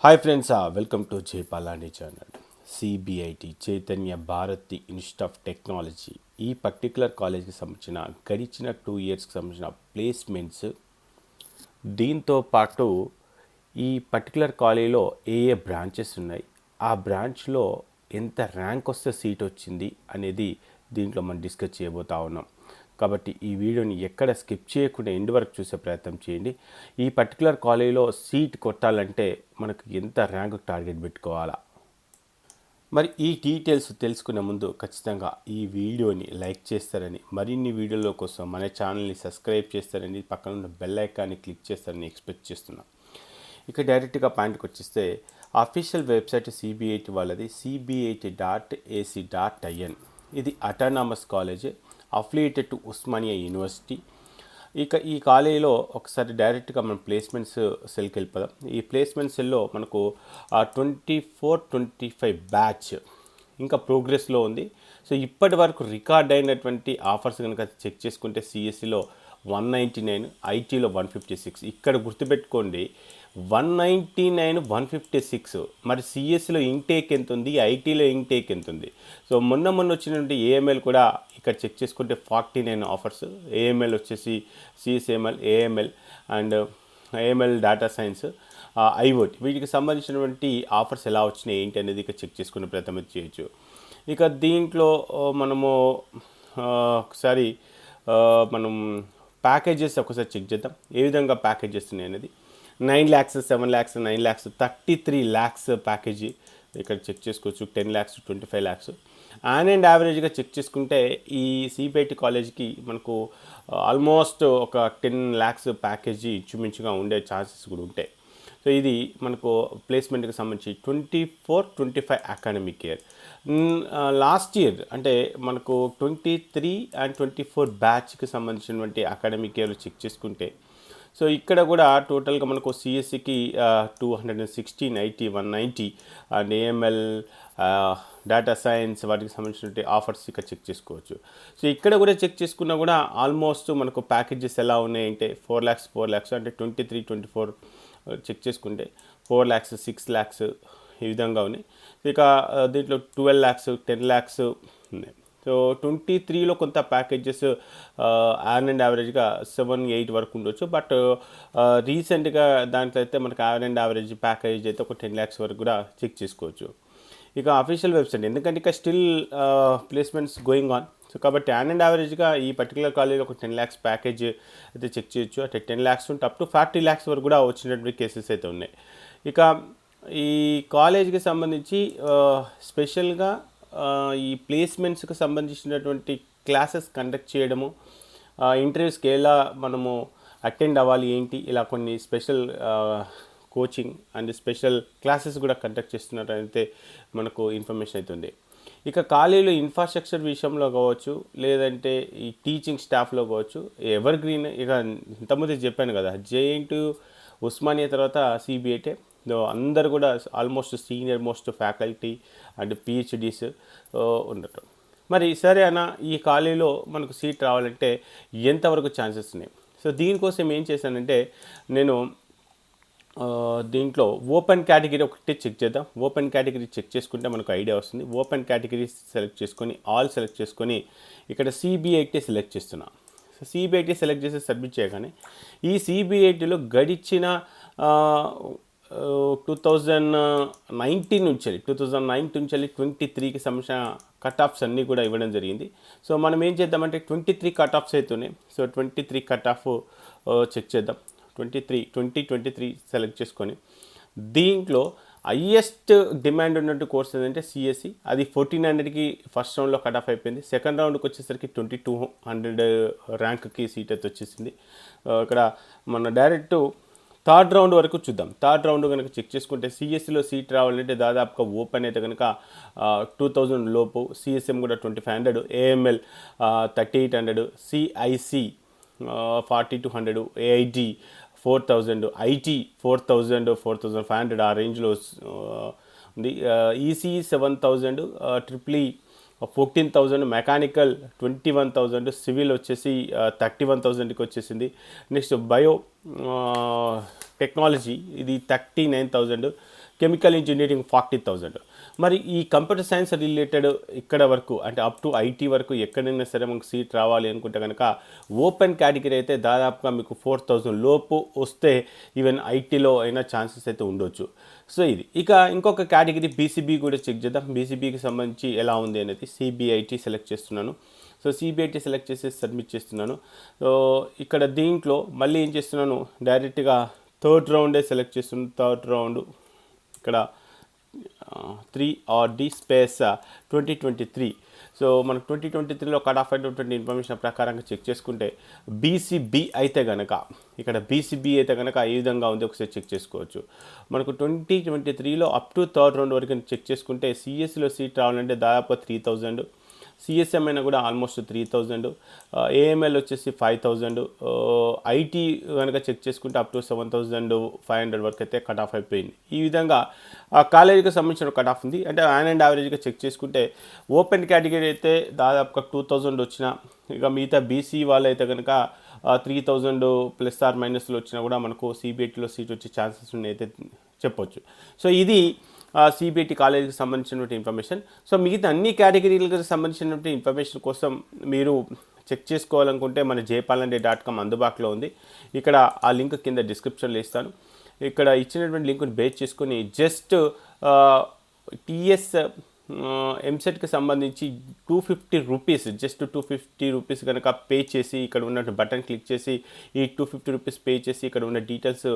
Hi friends, welcome to జైపాలాని channel. CBIT Chaitanya Bharathi institute of technology ఈ particular కాలేజ్కి సంబంధించిన గడిచిన 2 ఇయర్స్కి సంబంధించిన ప్లేస్మెంట్స్, దీంతో పాటు ఈ పర్టికులర్ కాలేజీలో ఏ బ్రాంచెస్ ఉన్నాయి, ఆ బ్రాంచ్లో ఎంత ర్యాంక్ వస్తే సీట్ వచ్చింది అనేది దీంట్లో మనం డిస్కస్ చేయబోతా ఉన్నాం. కాబట్టి ఈ వీడియోని ఎక్కడ స్కిప్ చేయకుండా ఎండ్ వరకు చూసే ప్రయత్నం చేయండి. ఈ పర్టికులర్ కాలేజీలో సీట్ కొట్టాలంటే మనకు ఎంత ర్యాంక్ టార్గెట్ పెట్టుకోవాలా, మరి ఈ డీటెయిల్స్ తెలుసుకునే ముందు ఖచ్చితంగా ఈ వీడియోని లైక్ చేస్తారని, మరిన్ని వీడియోల కోసం మన ఛానల్ని సబ్స్క్రైబ్ చేస్తారని, పక్కన ఉన్న బెల్ ఐకాన్ని క్లిక్ చేస్తారని ఎక్స్పెక్ట్ చేస్తున్నాం. ఇక డైరెక్ట్గా పాయింట్కి వచ్చేస్తే అఫీషియల్ వెబ్సైట్ సిబిఐటి వాళ్ళది cbit.ac.in. ఇది autonomous college, affiliated to Osmania university. ఇక ఈ కాలేజీలో ఒకసారి డైరెక్ట్గా మనం ప్లేస్మెంట్స్ సెల్కి వెళ్ళిపోదాం. ఈ ప్లేస్మెంట్ సెల్లో మనకు 24-25 బ్యాచ్ ఇంకా ప్రోగ్రెస్లో ఉంది. సో ఇప్పటి వరకు రికార్డ్ అయినటువంటి ఆఫర్స్ కనుక చెక్ చేసుకుంటే సిఎస్సిలో 199, ఐటీలో 156. ఇక్కడ గుర్తుపెట్టుకోండి, 199, 156. మరి సిఎస్సిలో ఇంటేక్ ఎంత ఉంది, ఐటీలో ఇంటేక్ ఎంత ఉంది? సో మొన్న వచ్చినటువంటి ఏఎంఎల్ కూడా ఇక్కడ చెక్ చేసుకుంటే 49 ఆఫర్స్. ఏఎంఎల్ వచ్చేసి CSAML, AML and AML data science, IoT, వీటికి సంబంధించినటువంటి ఆఫర్స్ ఎలా వచ్చినాయి ఏంటి అనేది ఇక్కడ చెక్ చేసుకునే ప్రయత్నం చేయొచ్చు. ఇక దీంట్లో మనము ఒకసారి మనం ప్యాకేజెస్ ఒకసారి చెక్ చేద్దాం, ఏ విధంగా ప్యాకేజెస్ ఉన్నాయి అనేది. 9 lakhs, 7 lakhs, 9 lakhs, 33 lakhs package ఇక్కడ చెక్ చేసుకోవచ్చు. 10 lakhs, 25 lakhs. అండ్ యావరేజ్గా చెక్ చేసుకుంటే ఈ సిబిఐటి కాలేజ్కి మనకు ఆల్మోస్ట్ ఒక 10 lakhs ప్యాకేజీ ఇంచుమించుగా ఉండే ఛాన్సెస్ కూడా ఉంటాయి. సో ఇది మనకు ప్లేస్మెంట్కి సంబంధించి 24-25 అకాడమిక్ ఇయర్. లాస్ట్ ఇయర్ అంటే మనకు 23 and 24 బ్యాచ్కి సంబంధించినటువంటి అకాడమిక్ ఇయర్ చెక్ చేసుకుంటే, సో ఇక్కడ కూడా టోటల్గా మనకు సిఎస్సికి 216, IT 190 and AML, data science, వాటికి సంబంధించిన ఆఫర్స్ ఇక్కడ చెక్ చేసుకోవచ్చు. సో ఇక్కడ కూడా చెక్ చేసుకున్నా కూడా ఆల్మోస్ట్ మనకు ప్యాకేజెస్ ఎలా ఉన్నాయంటే 4 lakhs అంటే 23-24 చెక్ చేసుకుంటే 4 lakhs, 6 lakhs ఈ విధంగా ఉన్నాయి. ఇక దీంట్లో 12 lakhs, 10 lakhs ఉన్నాయి. సో 23లో కొంత ప్యాకేజెస్ అండ్ యావరేజ్గా 7-8 వరకు ఉండొచ్చు. బట్ రీసెంట్గా దాంట్లో అయితే మనకు అండ్ యావరేజ్ ప్యాకేజ్ అయితే ఒక 10 lakhs వరకు కూడా చెక్ చేసుకోవచ్చు. ఇక అఫీషియల్ వెబ్సైట్, ఎందుకంటే ఇక still placements going on. So కాబట్టి అండ్ యావరేజ్గా ఈ పర్టికులర్ కాలేజీలో ఒక 10 lakhs ప్యాకేజ్ అయితే చెక్ చేయొచ్చు. అంటే 10 lakhs ఉంటే అప్ టు 40 lakhs వరకు కూడా వచ్చినటువంటి కేసెస్ అయితే ఉన్నాయి. ఇక ఈ కాలేజ్కి సంబంధించి స్పెషల్గా ఈ ప్లేస్మెంట్స్కి సంబంధించినటువంటి క్లాసెస్ కండక్ట్ చేయడము, ఇంటర్వ్యూస్కి ఎలా మనము అటెండ్ అవ్వాలి ఏంటి, ఇలా కొన్ని special coaching and special classes కూడా కండక్ట్ చేస్తున్నట్టయితే మనకు ఇన్ఫర్మేషన్ అవుతుంది. ఇక కాలేజీలో ఇన్ఫ్రాస్ట్రక్చర్ విషయంలో కావచ్చు, లేదంటే ఈ టీచింగ్ స్టాఫ్లో కావచ్చు, ఎవర్ గ్రీన్. ఇక ఇంతకుముందు చెప్పాను కదా, జేఎన్‌టీయూ, ఉస్మానియా తర్వాత సిబిఐటి, అందరు కూడా almost senior most faculty and PhDs ఉండటం. మరి సరే అన్న, ఈ కాలేజీలో మనకు సీట్ రావాలంటే ఎంతవరకు ఛాన్సెస్ ఉన్నాయి? సో దీనికోసం ఏం చేశానంటే నేను దీంట్లో ఓపెన్ కేటగిరీ ఒకటి చెక్ చేద్దాం. ఓపెన్ కేటగిరీ చెక్ చేసుకుంటే మనకు ఐడియా వస్తుంది. ఓపెన్ కేటగిరీ సెలెక్ట్ చేసుకొని ఆల్ సెలెక్ట్ చేసుకొని ఇక్కడ సిబిఐటి సెలెక్ట్ చేస్తున్నా. సో సిబిఐటి సెలెక్ట్ చేసి సబ్మిట్ చేయగానే ఈ సిబిఐటిలో గడిచిన 2019 నుంచి 23కి సంబంధించిన కట్ ఆఫ్స్ అన్నీ కూడా ఇవ్వడం జరిగింది. సో మనం ఏం చేద్దామంటే 23 కట్ ఆఫ్స్ అవుతున్నాయి. సో 23 కట్ ఆఫ్ చెక్ చేద్దాం. 2023 సెలెక్ట్ చేసుకొని దీంట్లో హైయెస్ట్ డిమాండ్ ఉన్నట్టు కోర్స్ ఏంటంటే సిఎస్సి. అది 1400కి ఫస్ట్ రౌండ్లో కట్ ఆఫ్ అయిపోయింది. సెకండ్ రౌండ్కి వచ్చేసరికి 2200 ర్యాంక్కి సీట్ అయితే వచ్చేసింది. ఇక్కడ మన డైరెక్ట్ థర్డ్ రౌండ్ వరకు చూద్దాం. థర్డ్ రౌండ్ కనుక చెక్ చేసుకుంటే సిఎస్సిలో సీట్ రావాలంటే దాదాపుగా ఓపెన్ అయితే కనుక 2000 లోపు, సిఎస్ఎం కూడా 2500, ఏఎంఎల్ 3800, సిఐసి 4200, ఏఐటి 4000, ఐటీ 4000, 4500 ఆ రేంజ్లో ఉంది. ఈసీ 7000, ట్రిపుల్ 14,000, మెకానికల్ 21,000, సివిల్ వచ్చేసి 31,000కి వచ్చేసింది. నెక్స్ట్ బయో టెక్నాలజీ ఇది 39,000, కెమికల్ ఇంజనీరింగ్ 40,000. మరి ఈ కంప్యూటర్ సైన్స్ రిలేటెడ్ ఇక్కడ వరకు అంటే అప్ టు ఐటీ వరకు ఎక్కడైనా సరే మనకు సీట్ రావాలి అనుకుంటే కనుక ఓపెన్ కేటగిరీ అయితే దాదాపుగా మీకు 4,000 లోపు వస్తే ఈవెన్ ఐటీలో అయినా ఛాన్సెస్ అయితే ఉండొచ్చు. సో ఇది ఇక ఇంకొక కేటగిరీ బీసీబీ కూడా చెక్ చేద్దాం. బీసీబీకి సంబంధించి ఎలా ఉంది అనేది సిబిఐటీ సెలెక్ట్ చేస్తున్నాను. సో సిబిఐటీ సెలెక్ట్ చేసి సబ్మిట్ చేస్తున్నాను. సో ఇక్కడ దీంట్లో మళ్ళీ ఏం చేస్తున్నాను, డైరెక్ట్గా థర్డ్ రౌండే సెలెక్ట్ చేస్తున్నాను. థర్డ్ రౌండ్ ఇక్కడ 3RD స్పేస్ 2023. సో మనకు 2023లో కట్ ఆఫ్ అయినటువంటి ఇన్ఫర్మేషన్ ప్రకారంగా చెక్ చేసుకుంటే బీసీబీ అయితే కనుక ఇక్కడ బీసీబీ అయితే కనుక ఏ విధంగా ఉంది ఒకసారి చెక్ చేసుకోవచ్చు. మనకు 2023లో అప్ టు థర్డ్ రౌండ్ వరకు చెక్ చేసుకుంటే సిఎస్సిలో సీట్ రావాలంటే దాదాపు 3,000, సిఎస్ఎం అయినా కూడా ఆల్మోస్ట్ 3,000, ఏఎంఎల్ వచ్చేసి 5,000, ఐటీ కనుక చెక్ చేసుకుంటే అప్ టు 7,500 వరకు అయితే కట్ ఆఫ్ అయిపోయింది. ఈ విధంగా కాలేజీకి సంబంధించిన కట్ ఆఫ్ ఉంది. అంటే ఆన్ అండ్ యావరేజ్గా చెక్ చేసుకుంటే ఓపెన్ కేటగిరీ అయితే దాదాపుగా 2,000 వచ్చిన, ఇక మిగతా బీసీ వాళ్ళు అయితే కనుక 3,000 ప్లస్ ఆర్ మైనస్లో వచ్చినా కూడా మనకు సిబిఐటీలో సీట్ వచ్చే ఛాన్సెస్ ఉన్నాయి అయితే చెప్పొచ్చు. సో ఇది సిబిఐటీ కాలేజీకి సంబంధించినటువంటి ఇన్ఫర్మేషన్. సో మిగతా అన్ని కేటగిరీలకు సంబంధించినటువంటి ఇన్ఫర్మేషన్ కోసం మీరు చెక్ చేసుకోవాలనుకుంటే మన jaypalanడే.com అందుబాటులో ఉంది. ఇక్కడ ఆ లింక్ కింద డిస్క్రిప్షన్లో ఇస్తాను. ఇక్కడ ఇచ్చినటువంటి లింక్ని బేస్ చేసుకొని జస్ట్ టీఎస్ ఎంసెట్కి సంబంధించి 250 రూపీస్, జస్ట్ 250 రూపీస్ కనుక పే చేసి ఇక్కడ ఉన్న బటన్ క్లిక్ చేసి ఈ 250 రూపీస్ పే చేసి ఇక్కడ ఉన్న డీటెయిల్స్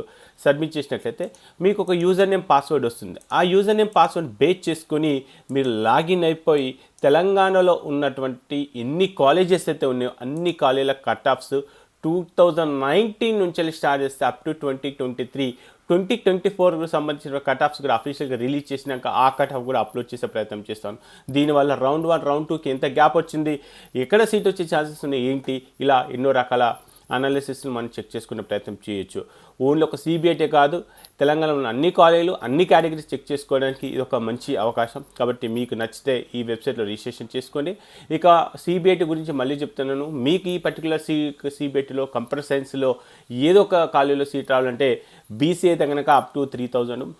సబ్మిట్ చేసినట్లయితే మీకు ఒక యూజర్ నేమ్ పాస్వర్డ్ వస్తుంది. ఆ యూజర్ నేమ్ పాస్వర్డ్ బేస్ చేసుకొని మీరు లాగిన్ అయిపోయి తెలంగాణలో ఉన్నటువంటి ఎన్ని కాలేజెస్ అయితే ఉన్నాయో అన్ని కాలేజీల కట్ ఆఫ్స్ 2019 నుంచి స్టార్ట్ చేస్తే అప్ టు 2024కు సంబంధించిన కట్ ఆఫ్స్ కూడా అఫీషియల్గా రిలీజ్ చేసినాక ఆ కట్ ఆఫ్ కూడా అప్లోడ్ చేసే ప్రయత్నం చేస్తాను. దీనివల్ల రౌండ్ 1, రౌండ్ 2కి ఎంత గ్యాప్ వచ్చింది, ఎక్కడ సీట్ వచ్చే ఛాన్సెస్ ఉన్నాయి ఏంటి, ఇలా ఎన్నో రకాల అనాలిసిస్ని మనం చెక్ చేసుకునే ప్రయత్నం చేయొచ్చు. ఓన్లీ ఒక సిబిఐటీ కాదు, తెలంగాణలో ఉన్న అన్ని కాలేజీలు అన్ని కేటగిరీస్ చెక్ చేసుకోవడానికి ఇది ఒక మంచి అవకాశం. కాబట్టి మీకు నచ్చితే ఈ వెబ్సైట్లో రిజిస్ట్రేషన్ చేసుకోండి. ఇక సిబిఐటీ గురించి మళ్ళీ చెప్తున్నాను, మీకు ఈ పర్టికులర్ సిబిఐటీలో కంప్యూటర్ సైన్స్లో ఏదో ఒక కాలేజీలో సీట్ రావాలంటే బీసీ అయితే కనుక అప్ టు 3,000,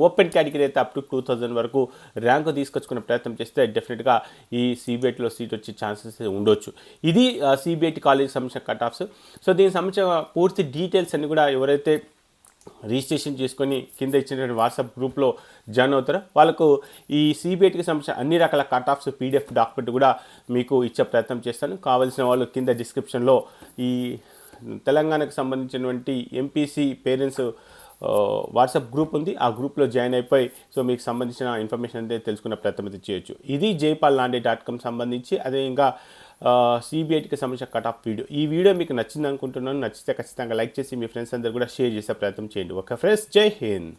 ఓపెన్ కేటగిరీ అయితే అప్ టు 2,000 వరకు ర్యాంకు తీసుకొచ్చుకునే ప్రయత్నం చేస్తే డెఫినెట్గా ఈ సిబిఐటీలో సీట్ వచ్చే ఛాన్సెస్ ఉండొచ్చు. ఇది సిబిఐటీ కాలేజీకి సంబంధించిన కట్ ఆఫ్స్. సో దీనికి సంబంధించిన పూర్తి డీటెయిల్స్ అన్ని కూడా ఎవరైతే రిజిస్ట్రేషన్ చేసుకొని కింద ఇచ్చినటువంటి వాట్సాప్ గ్రూప్లో జాయిన్ అవుతారో వాళ్ళకు ఈ సిబిఐటీకి సంబంధించిన అన్ని రకాల కట్ ఆఫ్స్ పీడిఎఫ్ డాక్యుమెంట్ కూడా మీకు ఇచ్చే ప్రయత్నం చేస్తాను. కావాల్సిన వాళ్ళు కింద డిస్క్రిప్షన్లో ఈ తెలంగాణకు సంబంధించినటువంటి ఎంపీసీ పేరెంట్స్ వాట్సాప్ గ్రూప్ ఉంది, ఆ గ్రూప్లో జాయిన్ అయిపోయి సో మీకు సంబంధించిన ఇన్ఫర్మేషన్ అయితే తెలుసుకునే ప్రయత్నం అయితే చేయొచ్చు. ఇది jaypalanడే.com సంబంధించి. అదే ఇంకా సిబిఐటీకి సంబంధించిన కట్ ఆఫ్ వీడియో. ఈ వీడియో మీకు నచ్చింది అనుకుంటున్నాను. నచ్చితే ఖచ్చితంగా లైక్ చేసి మీ ఫ్రెండ్స్ అందరూ కూడా షేర్ చేసే ప్రయత్నం చేయండి. ఓకే ఫ్రెండ్స్, జై హింద్.